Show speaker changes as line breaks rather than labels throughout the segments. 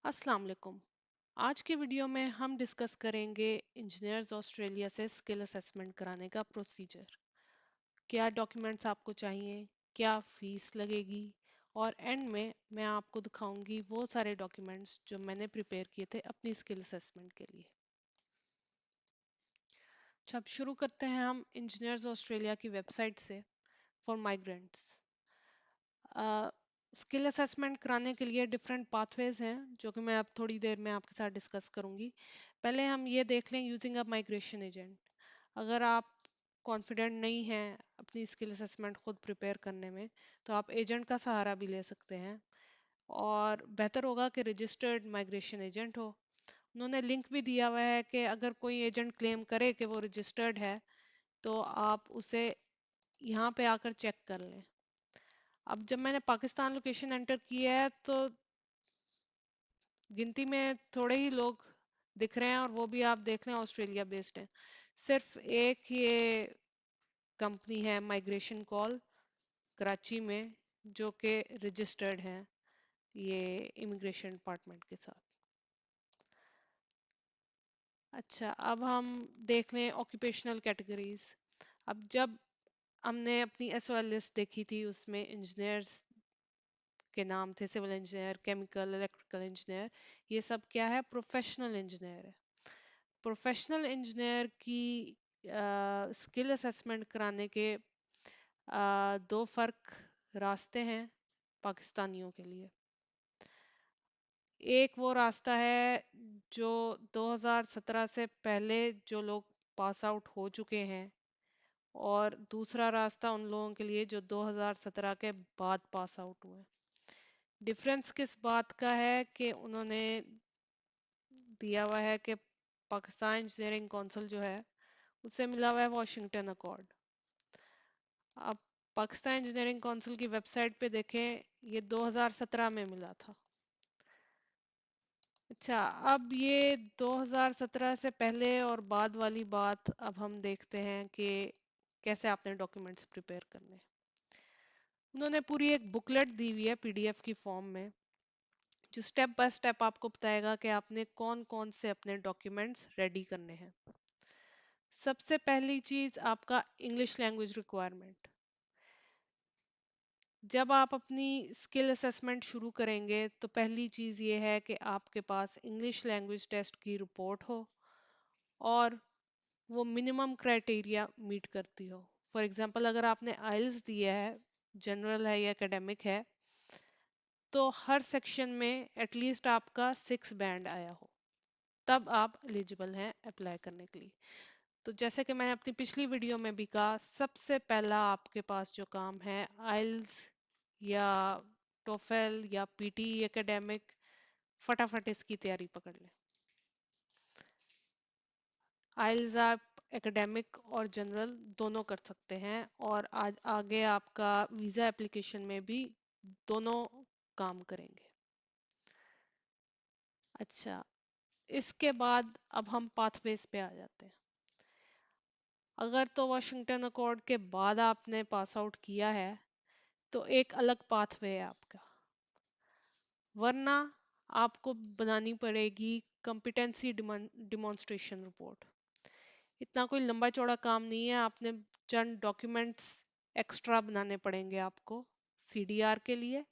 अस्सलाम वालेकुम। आज के वीडियो में हम डिस्कस करेंगे इंजीनियर्स ऑस्ट्रेलिया से स्किल असेसमेंट कराने का प्रोसीजर। क्या डॉक्यूमेंट्स आपको चाहिए, क्या फीस लगेगी और एंड में मैं आपको दिखाऊंगी वो सारे डॉक्यूमेंट्स जो मैंने प्रिपेयर किए थे अपनी स्किल असेसमेंट के लिए। अच्छा, अब शुरू करते हैं हम इंजीनियर्स ऑस्ट्रेलिया की वेबसाइट से फॉर माइग्रेंट्स। स्किल असेसमेंट कराने के लिए डिफरेंट पाथवेज हैं जो कि मैं अब थोड़ी देर में आपके साथ डिस्कस करूंगी। पहले हम ये देख लें यूजिंग अ माइग्रेशन एजेंट। अगर आप कॉन्फिडेंट नहीं हैं अपनी स्किल असेसमेंट खुद प्रिपेयर करने में तो आप एजेंट का सहारा भी ले सकते हैं, और बेहतर होगा कि रजिस्टर्ड माइग्रेशन एजेंट हो। उन्होंने लिंक भी दिया हुआ है कि अगर कोई एजेंट क्लेम करे कि वो रजिस्टर्ड है तो आप उसे यहाँ पे आकर चेक कर लें। अब जब मैंने पाकिस्तान लोकेशन एंटर किया है तो गिनती में थोड़े ही लोग दिख रहे हैं, और वो भी आप देख लें ऑस्ट्रेलिया बेस्ड है। सिर्फ एक ये कंपनी है माइग्रेशन कॉल कराची में जो कि रजिस्टर्ड है ये इमिग्रेशन डिपार्टमेंट के साथ। अच्छा, अब हम देख लें ऑक्यूपेशनल कैटेगरीज। अब जब हमने अपनी एसओएल लिस्ट देखी थी उसमें इंजीनियर्स के नाम थे, civil engineer, chemical, electrical engineer. ये सब क्या है? प्रोफेशनल इंजीनियर है। प्रोफेशनल इंजीनियर की स्किल असेसमेंट कराने के दो फर्क रास्ते हैं पाकिस्तानियों के लिए। एक वो रास्ता है जो 2017 से पहले जो लोग पास आउट हो चुके हैं, और दूसरा रास्ता उन लोगों के लिए जो 2017 के बाद पास आउट हुए। डिफरेंस किस बात का है कि उन्होंने दिया हुआ है कि पाकिस्तान इंजीनियरिंग काउंसिल जो है उससे मिला हुआ है वाशिंगटन अकॉर्ड। आप पाकिस्तान इंजीनियरिंग काउंसिल की वेबसाइट पे देखें, ये 2017 में मिला था। अच्छा, अब ये 2017 से पहले और बाद वाली बात अब हम देखते हैं कि कैसे आपने डॉक्यूमेंट्स प्रिपेयर करने हैं। उन्होंने पूरी एक बुकलेट दी हुई है पीडीएफ की फॉर्म में जो स्टेप बाय स्टेप आपको बताएगा कि आपने कौन कौन से अपने डॉक्यूमेंट्स रेडी करने हैं। सबसे पहली चीज आपका इंग्लिश लैंग्वेज रिक्वायरमेंट। जब आप अपनी स्किल असेसमेंट शुरू करेंगे तो पहली चीज़ ये है कि आपके पास इंग्लिश लैंग्वेज टेस्ट की रिपोर्ट हो और वो मिनिमम क्राइटेरिया मीट करती हो। फॉर एग्जांपल, अगर आपने आइल्स दिया है, जनरल है या एकेडमिक है, तो हर सेक्शन में एटलीस्ट आपका 6 बैंड आया हो, तब आप एलिजिबल हैं अप्लाई करने के लिए। तो जैसे कि मैंने अपनी पिछली वीडियो में भी कहा, सबसे पहला आपके पास जो काम है आइल्स या टोफेल या पीटी एकेडमिक, फटाफट इसकी तैयारी पकड़ लें। आइल्स आप एकेडमिक और जनरल दोनों कर सकते हैं, और आज आगे आपका वीज़ा एप्लीकेशन में भी दोनों काम करेंगे। अच्छा, इसके बाद अब हम पाथवेज पे आ जाते हैं। अगर तो वाशिंगटन अकॉर्ड के बाद आपने पास आउट किया है तो एक अलग पाथवे है आपका, वरना आपको बनानी पड़ेगी कॉम्पिटेंसी डिमॉन्स्ट्रेशन रिपोर्ट। इतना कोई लंबा चौड़ा काम नहीं है, आपने चंद डॉक्यूमेंट्स एक्स्ट्रा बनाने पड़ेंगे आपको सीडीआर के लिए,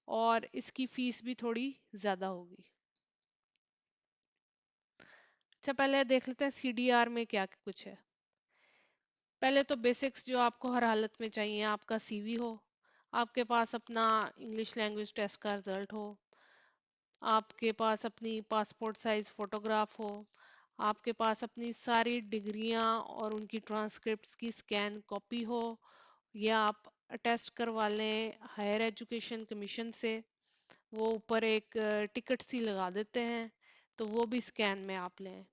और इसकी फीस भी थोड़ी ज़्यादा होगी। अच्छा, पहले देख लेते हैं सीडीआर में क्या कुछ है। पहले तो बेसिक्स जो आपको हर हालत में चाहिए, आपका सीवी हो, आपके पास अपना इंग्लिश लैंग्वेज टेस्ट का रिजल्ट हो, आपके पास अपनी पासपोर्ट साइज फोटोग्राफ हो, आपके पास अपनी सारी डिग्रियां और उनकी ट्रांसक्रिप्ट्स की स्कैन कॉपी हो, या आप अटेस्ट करवा लें हायर एजुकेशन कमीशन से। वो ऊपर एक टिकट सी लगा देते हैं, तो वो भी स्कैन में आप लें।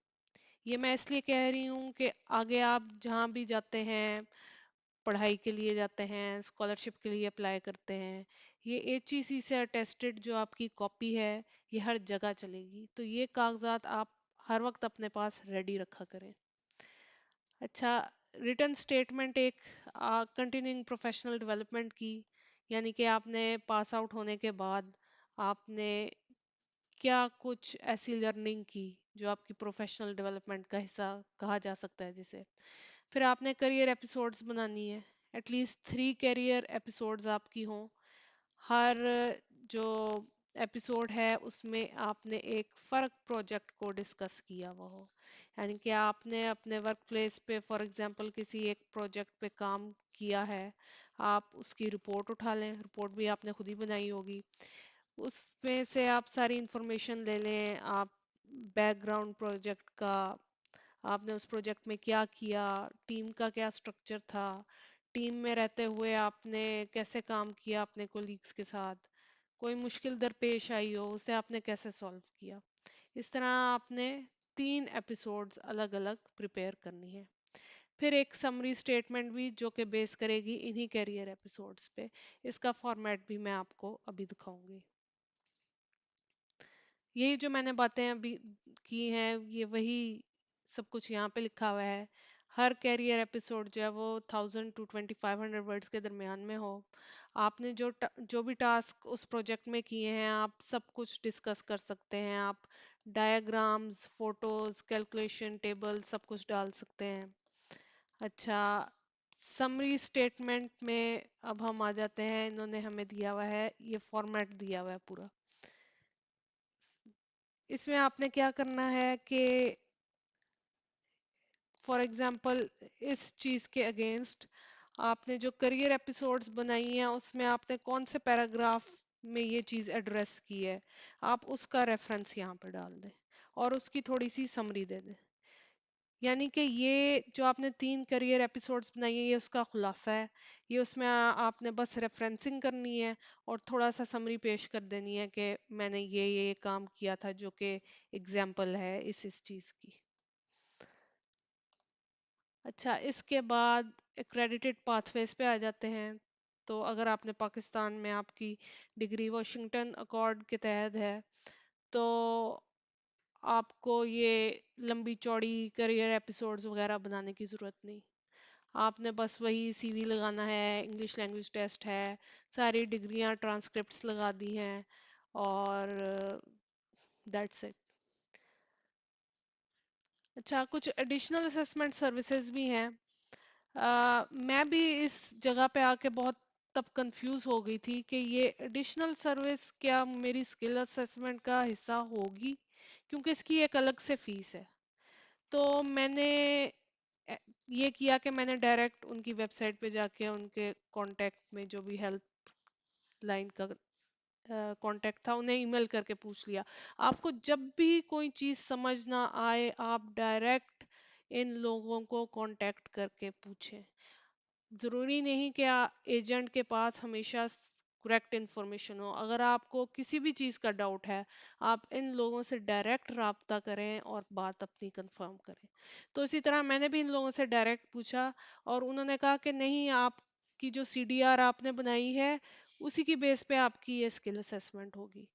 ये मैं इसलिए कह रही हूँ कि आगे आप जहाँ भी जाते हैं, पढ़ाई के लिए जाते हैं, स्कॉलरशिप के लिए अप्लाई करते हैं, ये एचईसी से अटेस्टेड जो आपकी कॉपी है ये हर जगह चलेगी, तो ये कागजात आप हर वक्त अपने पास रेडी रखा करें। अच्छा, रिटर्न स्टेटमेंट एक कंटिन्यूइंग प्रोफेशनल डेवलपमेंट की, यानी कि आपने पास आउट होने के बाद आपने क्या कुछ ऐसी लर्निंग की जो आपकी प्रोफेशनल डेवलपमेंट का हिस्सा कहा जा सकता है जिसे। फिर आपने करियर एपिसोड्स बनानी है, एटलीस्ट 3 करियर एपिसोड्स आपकी हों। हर जो एपिसोड है उसमें आपने एक फर्क प्रोजेक्ट को डिस्कस किया हुआ हो, यानी कि आपने अपने वर्क प्लेस पे फॉर एग्जांपल किसी एक प्रोजेक्ट पे काम किया है, आप उसकी रिपोर्ट उठा लें। रिपोर्ट भी आपने खुद ही बनाई होगी, उसमें से आप सारी इंफॉर्मेशन ले लें, आप बैकग्राउंड प्रोजेक्ट का, आपने उस प्रोजेक्ट में क्या किया, टीम का क्या स्ट्रक्चर था, टीम में रहते हुए आपने कैसे काम किया अपने कोलीग्स के साथ, कोई मुश्किल दरपेश आई हो उसे आपने कैसे सॉल्व किया। इस तरह आपने 3 एपिसोड्स अलग अलग प्रिपेयर करनी है। फिर एक समरी स्टेटमेंट भी जो कि बेस करेगी इन्हीं कैरियर एपिसोड्स पे। इसका फॉर्मेट भी मैं आपको अभी दिखाऊंगी। यही जो मैंने बातें अभी की हैं ये वही सब कुछ यहाँ पे लिखा हुआ है। हर कैरियर एपिसोड जो है वो 1000 to 2500 वर्ड्स के दरमियान में हो। आपने जो भी टास्क उस प्रोजेक्ट में किए हैं आप सब कुछ डिस्कस कर सकते हैं। आप डायग्राम्स, फोटोज, कैलकुलेशन, टेबल सब कुछ डाल सकते हैं। अच्छा, समरी स्टेटमेंट में अब हम आ जाते हैं। इन्होंने हमें दिया हुआ है, ये फॉर्मेट दिया हुआ है पूरा। इसमें आपने क्या करना है कि फॉर एग्जांपल इस चीज़ के अगेंस्ट आपने जो करियर एपिसोड्स बनाई हैं उसमें आपने कौन से पैराग्राफ में ये चीज़ एड्रेस की है, आप उसका रेफरेंस यहाँ पर डाल दें और उसकी थोड़ी सी समरी दे दें। यानी कि ये जो आपने 3 करियर एपिसोड्स बनाई है ये उसका खुलासा है। ये उसमें आपने बस रेफरेंसिंग करनी है और थोड़ा सा समरी पेश कर देनी है कि मैंने ये काम किया था जो कि एग्जाम्पल है इस चीज़ की। अच्छा, इसके बाद एक्रेडिटेड पाथवेज पे आ जाते हैं। तो अगर आपने पाकिस्तान में आपकी डिग्री वाशिंगटन अकॉर्ड के तहत है तो आपको ये लंबी चौड़ी करियर एपिसोड्स वगैरह बनाने की ज़रूरत नहीं। आपने बस वही सीवी लगाना है, इंग्लिश लैंग्वेज टेस्ट है, सारी डिग्रियां ट्रांसक्रिप्ट्स लगा दी हैं और दैट्स इट। अच्छा, कुछ एडिशनल असेसमेंट सर्विसेज भी हैं। मैं भी इस जगह पे आके बहुत तब कंफ्यूज हो गई थी कि ये एडिशनल सर्विस क्या मेरी स्किल असेसमेंट का हिस्सा होगी, क्योंकि इसकी एक अलग से फीस है। तो मैंने ए, ये किया कि मैंने डायरेक्ट उनकी वेबसाइट पे जाके उनके कांटेक्ट में जो भी हेल्प लाइन का कांटेक्ट था उन्हें ईमेल करके पूछ लिया। आपको जब भी कोई चीज़ समझ ना आए आप डायरेक्ट इन लोगों को कांटेक्ट करके पूछें। जरूरी नहीं कि एजेंट के पास हमेशा करेक्ट इंफॉर्मेशन हो। अगर आपको किसी भी चीज़ का डाउट है आप इन लोगों से डायरेक्ट राब्ता करें और बात अपनी कंफर्म करें। तो इसी तरह मैंने भी इन लोगों से डायरेक्ट पूछा और उन्होंने कहा कि नहीं, आपकी जो सीडीआर आपने बनाई है उसी की बेस पे आपकी ये स्किल असेसमेंट होगी।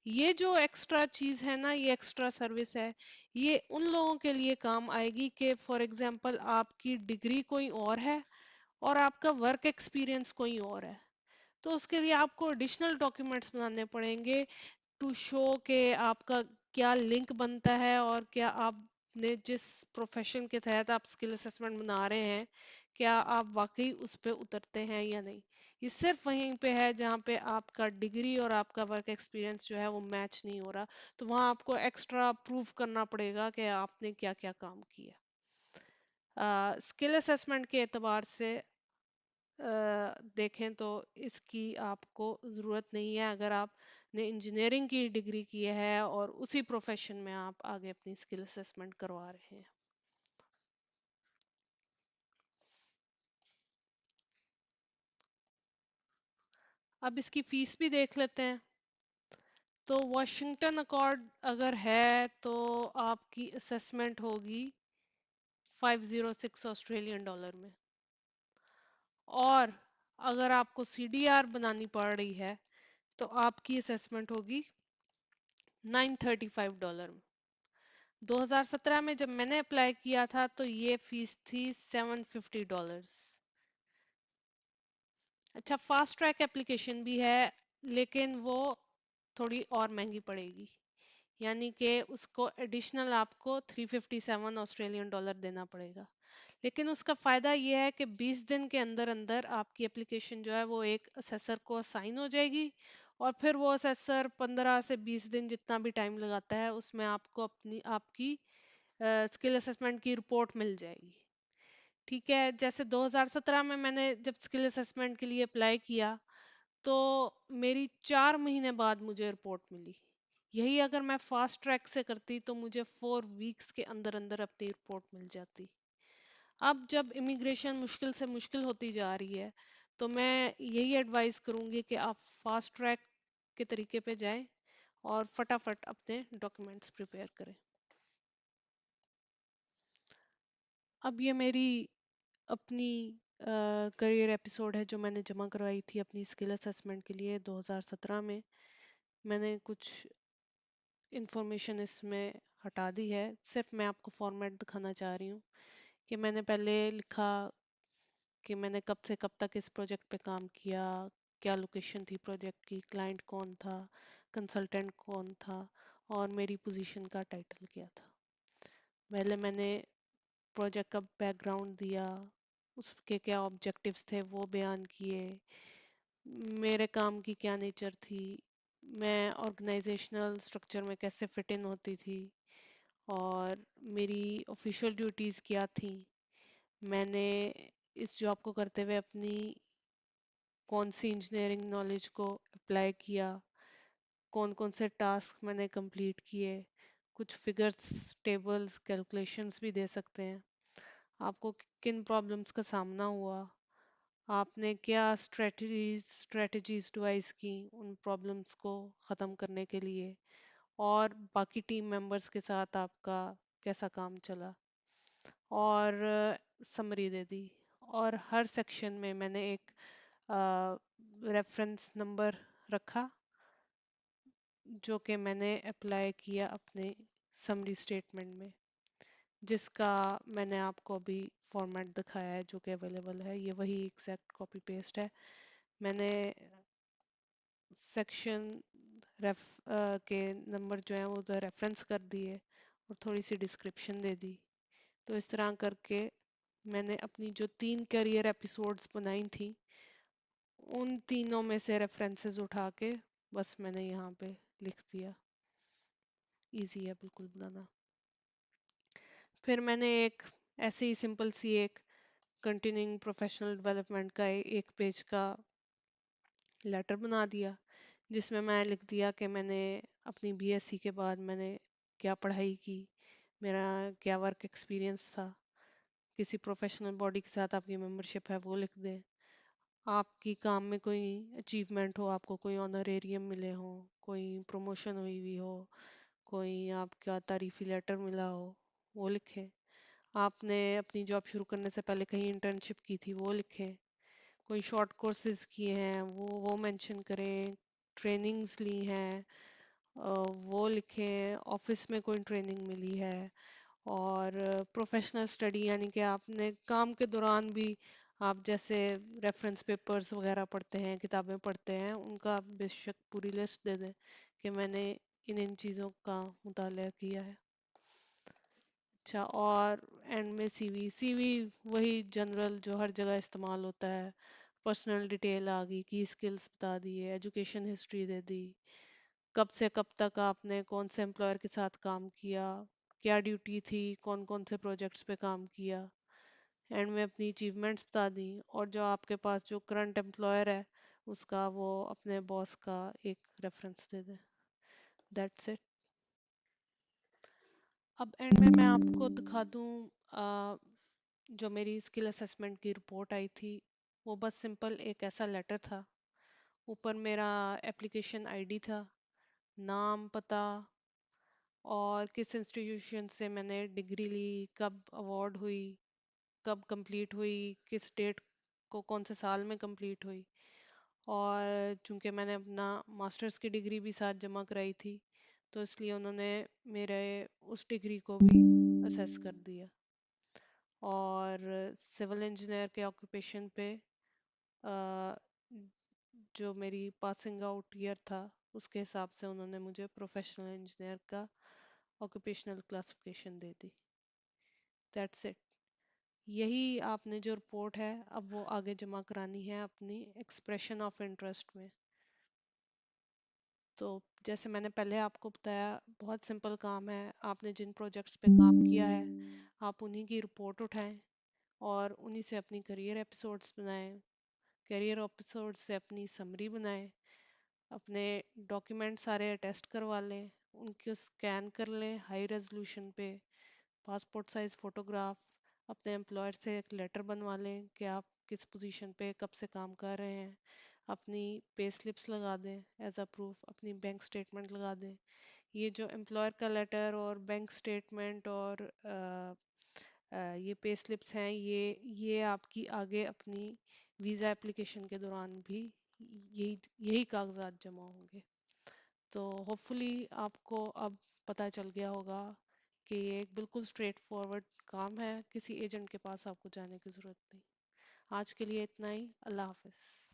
ये जो एक्स्ट्रा चीज़ है ना, ये एक्स्ट्रा सर्विस है, ये उन लोगों के लिए काम आएगी कि फॉर एग्जांपल आपकी डिग्री कोई और है और आपका वर्क एक्सपीरियंस कोई और है। तो उसके लिए आपको एडिशनल डॉक्यूमेंट्स बनाने पड़ेंगे टू शो के आपका क्या लिंक बनता है और क्या आपने जिस प्रोफेशन के तहत आप स्किल असेसमेंट बना रहे हैं क्या आप वाकई उस पे उतरते हैं या नहीं। ये सिर्फ वहीं पे है जहाँ पे आपका डिग्री और आपका वर्क एक्सपीरियंस जो है वो मैच नहीं हो रहा, तो वहाँ आपको एक्स्ट्रा प्रूव करना पड़ेगा कि आपने क्या क्या काम किया। स्किल असेसमेंट के एतबार से देखें तो इसकी आपको ज़रूरत नहीं है अगर आपने इंजीनियरिंग की डिग्री की है और उसी प्रोफेशन में आप आगे अपनी स्किल असेसमेंट करवा रहे हैं। अब इसकी फीस भी देख लेते हैं। तो वॉशिंगटन अकॉर्ड अगर है तो आपकी असेसमेंट होगी 506 ऑस्ट्रेलियन डॉलर में, और अगर आपको सीडीआर बनानी पड़ रही है तो आपकी असेसमेंट होगी $935 में। 2017 में जब मैंने अप्लाई किया था तो ये फीस थी $750। अच्छा, फास्ट ट्रैक एप्लीकेशन भी है लेकिन वो थोड़ी और महंगी पड़ेगी। यानी कि उसको एडिशनल आपको 357 ऑस्ट्रेलियन डॉलर देना पड़ेगा। लेकिन उसका फ़ायदा ये है कि 20 दिन के अंदर अंदर आपकी एप्लीकेशन जो है वो एक असेसर को असाइन हो जाएगी, और फिर वो असेसर 15 से 20 दिन जितना भी टाइम लगाता है उसमें आपको अपनी आपकी स्किल असेसमेंट की रिपोर्ट मिल जाएगी। ठीक है, जैसे 2017 में मैंने जब स्किल असेसमेंट के लिए अप्लाई किया तो मेरी 4 महीने बाद मुझे रिपोर्ट मिली। यही अगर मैं फास्ट ट्रैक से करती तो मुझे 4 वीक्स के अंदर अंदर अपनी रिपोर्ट मिल जाती। अब जब इमिग्रेशन मुश्किल से मुश्किल होती जा रही है तो मैं यही एडवाइस करूंगी कि आप फास्ट ट्रैक के तरीके पे जाएं और फटाफट अपने डॉक्यूमेंट्स प्रिपेयर करें। अब ये मेरी अपनी करियर एपिसोड है जो मैंने जमा करवाई थी अपनी स्किल असेसमेंट के लिए 2017 में। मैंने कुछ इंफॉर्मेशन इसमें हटा दी है, सिर्फ मैं आपको फॉर्मेट दिखाना चाह रही हूँ कि मैंने पहले लिखा कि मैंने कब से कब तक इस प्रोजेक्ट पे काम किया, क्या लोकेशन थी प्रोजेक्ट की, क्लाइंट कौन था, कंसल्टेंट कौन था, और मेरी पोजीशन का टाइटल क्या था। पहले मैंने प्रोजेक्ट का बैकग्राउंड दिया, उसके क्या ऑब्जेक्टिव्स थे वो बयान किए, मेरे काम की क्या नेचर थी, मैं ऑर्गेनाइजेशनल स्ट्रक्चर में कैसे फिट इन होती थी, और मेरी ऑफिशियल ड्यूटीज़ क्या थी, मैंने इस जॉब को करते हुए अपनी कौन सी इंजीनियरिंग नॉलेज को अप्लाई किया, कौन कौन से टास्क मैंने कंप्लीट किए, कुछ फिगर्स टेबल्स कैलकुलेशंस भी दे सकते हैं, आपको किन प्रॉब्लम्स का सामना हुआ, आपने क्या स्ट्रेटजीज डिवाइस की उन प्रॉब्लम्स को ख़त्म करने के लिए, और बाकी टीम मेंबर्स के साथ आपका कैसा काम चला, और समरी दे दी। और हर सेक्शन में मैंने एक रेफरेंस नंबर रखा जो कि मैंने अप्लाई किया अपने समरी स्टेटमेंट में, जिसका मैंने आपको अभी फॉर्मेट दिखाया है जो कि अवेलेबल है, ये वही एग्जैक्ट कॉपी पेस्ट है। मैंने सेक्शन के नंबर जो है वो उधर रेफरेंस कर दिए और थोड़ी सी डिस्क्रिप्शन दे दी। तो इस तरह करके मैंने अपनी जो 3 करियर एपिसोड्स बनाई थी उन तीनों में से रेफरेंसेस उठा के बस मैंने यहाँ पे लिख दिया। इजी है बिल्कुल बनाना। फिर मैंने एक ऐसे ही सिंपल सी एक कंटिन्यूइंग प्रोफेशनल डेवलपमेंट का एक पेज का लेटर बना दिया, जिसमें मैं लिख दिया कि मैंने अपनी बीएससी के बाद मैंने क्या पढ़ाई की, मेरा क्या वर्क एक्सपीरियंस था, किसी प्रोफेशनल बॉडी के साथ आपकी मेंबरशिप है वो लिख दें, आपकी काम में कोई अचीवमेंट हो, आपको कोई ऑनरेरियम मिले हो, कोई प्रमोशन हुई हुई हो, कोई आपका तारीफी लेटर मिला हो वो लिखें, आपने अपनी जॉब शुरू करने से पहले कहीं इंटर्नशिप की थी वो लिखें, कोई शॉर्ट कोर्सेज किए हैं वो मेंशन करें, ट्रेनिंग्स ली हैं वो लिखें, ऑफिस में कोई ट्रेनिंग मिली है, और प्रोफेशनल स्टडी यानी कि आपने काम के दौरान भी आप जैसे रेफरेंस पेपर्स वगैरह पढ़ते हैं, किताबें पढ़ते हैं, उनका आप बेशक पूरी लिस्ट दे दें कि मैंने इन इन चीज़ों का मुताला किया है। अच्छा, और एंड में सीवी वही जनरल जो हर जगह इस्तेमाल होता है, पर्सनल डिटेल आ गई, की स्किल्स बता दिए, एजुकेशन हिस्ट्री दे दी, कब से कब तक आपने कौन से एम्प्लॉयर के साथ काम किया, क्या ड्यूटी थी, कौन कौन से प्रोजेक्ट्स पे काम किया, एंड में अपनी अचीवमेंट्स बता दी, और जो आपके पास जो करंट एम्प्लॉयर है उसका वो अपने बॉस का एक reference they they. That's it. अब एंड में मैं आपको दिखा दूं जो मेरी स्किल असेसमेंट की रिपोर्ट आई थी, वो बस सिंपल एक ऐसा लेटर था। ऊपर मेरा एप्लीकेशन आईडी था, नाम, पता, और किस इंस्टीट्यूशन से मैंने डिग्री ली, कब अवार्ड हुई, कब कंप्लीट हुई, किस डेट को, कौन से साल में कंप्लीट हुई, और चूंकि मैंने अपना मास्टर्स की डिग्री भी साथ जमा कराई थी तो इसलिए उन्होंने मेरे उस डिग्री को भी असेस कर दिया। और सिविल इंजीनियर के ऑक्यूपेशन पे अ, जो मेरी पासिंग आउट ईयर था उसके हिसाब से उन्होंने मुझे प्रोफेशनल इंजीनियर का occupational classification they the. That's it. यही आपने जो रिपोर्ट है अब वो आगे जमा करानी है अपनी एक्सप्रेशन ऑफ इंटरेस्ट में। तो जैसे मैंने पहले आपको बताया, बहुत सिंपल काम है। आपने जिन प्रोजेक्ट्स पे काम किया है आप उन्हीं की रिपोर्ट उठाएं और उन्हीं से अपनी करियर एपिसोड्स बनाएं। करियर एपिसोड से अपनी समरी बनाएं। अपने डॉक्यूमेंट सारे अटेस्ट करवा लें, उनके स्कैन कर लें हाई रेजोल्यूशन पे। पासपोर्ट साइज फोटोग्राफ, अपने एम्प्लॉयर से एक लेटर बनवा लें कि आप किस पोजीशन पे कब से काम कर रहे हैं। अपनी पे स्लिप्स लगा दें एज अ प्रूफ, अपनी बैंक स्टेटमेंट लगा दें। ये जो एम्प्लॉयर का लेटर और बैंक स्टेटमेंट और ये पे स्लिप्स हैं, ये आपकी आगे अपनी वीज़ा एप्लीकेशन के दौरान भी यही यही कागजात जमा होंगे। तो होपफुली आपको अब पता चल गया होगा कि ये एक बिल्कुल स्ट्रेट फॉरवर्ड काम है, किसी एजेंट के पास आपको जाने की ज़रूरत नहीं। आज के लिए इतना ही। अल्लाह हाफिज़।